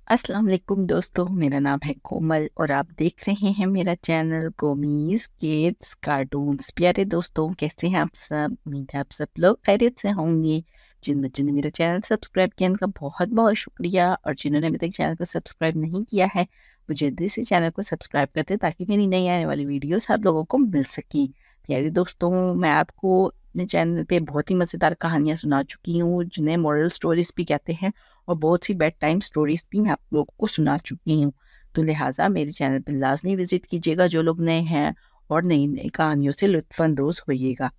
अस्सलाम वालेकुम दोस्तों, मेरा नाम है कोमल और आप देख रहे हैं मेरा चैनल कोमीज़ किड्स कार्टून्स। प्यारे दोस्तों, कैसे हैं आप सब? उम्मीद है आप सब लोग खैरियत से होंगे। जिन बच्चों ने मेरा चैनल सब्सक्राइब किया उनका बहुत बहुत शुक्रिया, और जिन्होंने अभी तक चैनल को सब्सक्राइब नहीं किया है वो जल्दी से चैनल को सब्सक्राइब कर दें ताकि मेरी नई आने वाली वीडियोस आप लोगों को मिल सकें। प्यारे दोस्तों, मैं आपको अपने चैनल पे बहुत ही मज़ेदार कहानियाँ सुना चुकी हूँ जिन्हें मॉरल स्टोरीज भी कहते हैं, और बहुत सी बेड टाइम स्टोरीज भी मैं आप लोगों को सुना चुकी हूँ। तो लिहाजा मेरे चैनल पर लाजमी विजिट कीजिएगा जो लोग नए हैं, और नई नई कहानियों से लुत्फ़अंदोज़ होइएगा।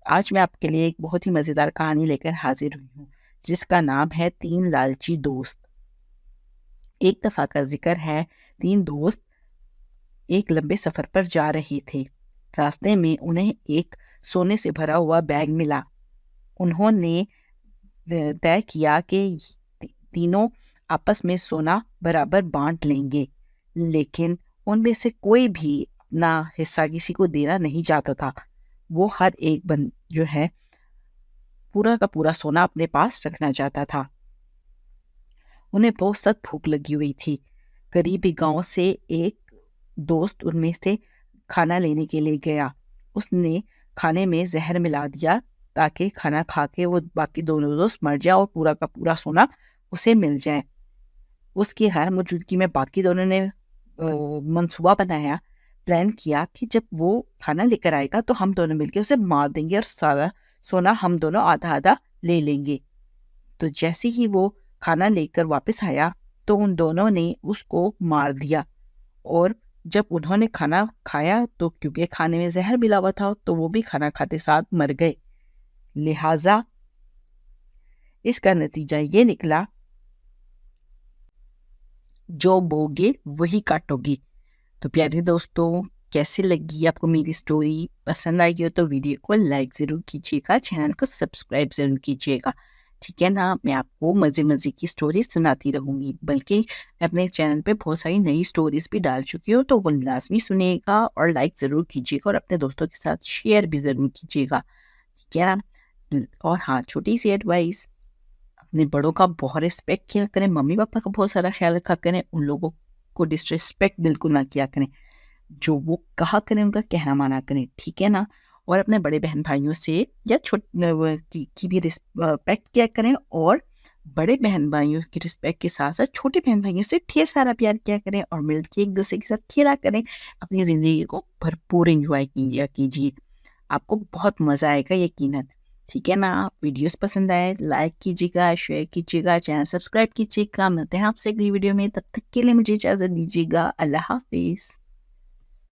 आज मैं आपके लिए एक बहुत ही मज़ेदार कहानी लेकर हाजिर हुई हूँ जिसका नाम है तीन लालची दोस्त। एक दफ़ा का जिक्र है, तीन दोस्त एक लंबे सफ़र पर जा रहे थे। रास्ते में उन्हें एक सोने से भरा हुआ बैग मिला। उन्होंने तय किया कि तीनों आपस में सोना बराबर बांट लेंगे, लेकिन उनमें से कोई भी अपना हिस्सा किसी को देना नहीं चाहता था। वो हर एक जो है पूरा का पूरा सोना अपने पास रखना चाहता था। उन्हें बहुत सख्त भूख लगी हुई थी। करीबी गांव से एक दोस्त उनमें से खाना लेने के लिए गया। उसने खाने में जहर मिला दिया ताकि खाना खा के वो बाकी दोनों दोस्त मर जाए और पूरा का पूरा सोना उसे मिल जाए। उसकी गैर मौजूदगी में बाकी दोनों ने मंसूबा बनाया, प्लान किया कि जब वो खाना लेकर आएगा तो हम दोनों मिलकर उसे मार देंगे और सारा सोना हम दोनों आधा आधा ले लेंगे। तो जैसे ही वो खाना लेकर वापस आया तो उन दोनों ने उसको मार दिया, और जब उन्होंने खाना खाया तो क्योंकि खाने में जहर मिला हुआ था तो वो भी खाना खाते साथ मर गए। लिहाजा इसका नतीजा ये निकला, जो बोगे वही काटोगे। तो प्यारे दोस्तों, कैसी लगी आपको मेरी स्टोरी? पसंद आई हो तो वीडियो को लाइक ज़रूर कीजिएगा, चैनल को सब्सक्राइब ज़रूर कीजिएगा, ठीक है ना? मैं आपको मज़े मज़े की स्टोरीज सुनाती रहूँगी, बल्कि मैं अपने चैनल पे बहुत सारी नई स्टोरीज भी डाल चुकी हूँ, तो वो लाजमी सुनिएगा और लाइक ज़रूर कीजिएगा और अपने दोस्तों के साथ शेयर भी ज़रूर कीजिएगा, ठीक है ना? और हाँ, छोटी सी एडवाइस, अपने बड़ों का बहुत रिस्पेक्ट किया करें, मम्मी पापा का बहुत सारा ख्याल रखा करें, उन लोगों को डिसरिस्पेक्ट बिल्कुल ना किया करें। जो वो कहा करें उनका कहना माना करें, ठीक है ना? और अपने बड़े बहन भाइयों से या की भी रिस्पेक्ट किया करें, और बड़े बहन भाइयों की रिस्पेक्ट के साथ साथ छोटे बहन भाइयों से ढेर सारा प्यार किया करें और मिलकर एक दूसरे के साथ खेला करें। अपनी ज़िंदगी को भरपूर एंजॉय कीजिए, आपको बहुत मज़ा आएगा यकीनन, ठीक है ना? वीडियोस पसंद आए लाइक कीजिएगा, शेयर कीजिएगा, चैनल सब्सक्राइब कीजिएगा। मिलते हैं आपसे अगली वीडियो में, तब तक के लिए मुझे इजाज़त दीजिएगा। अल्लाह हाफिज़।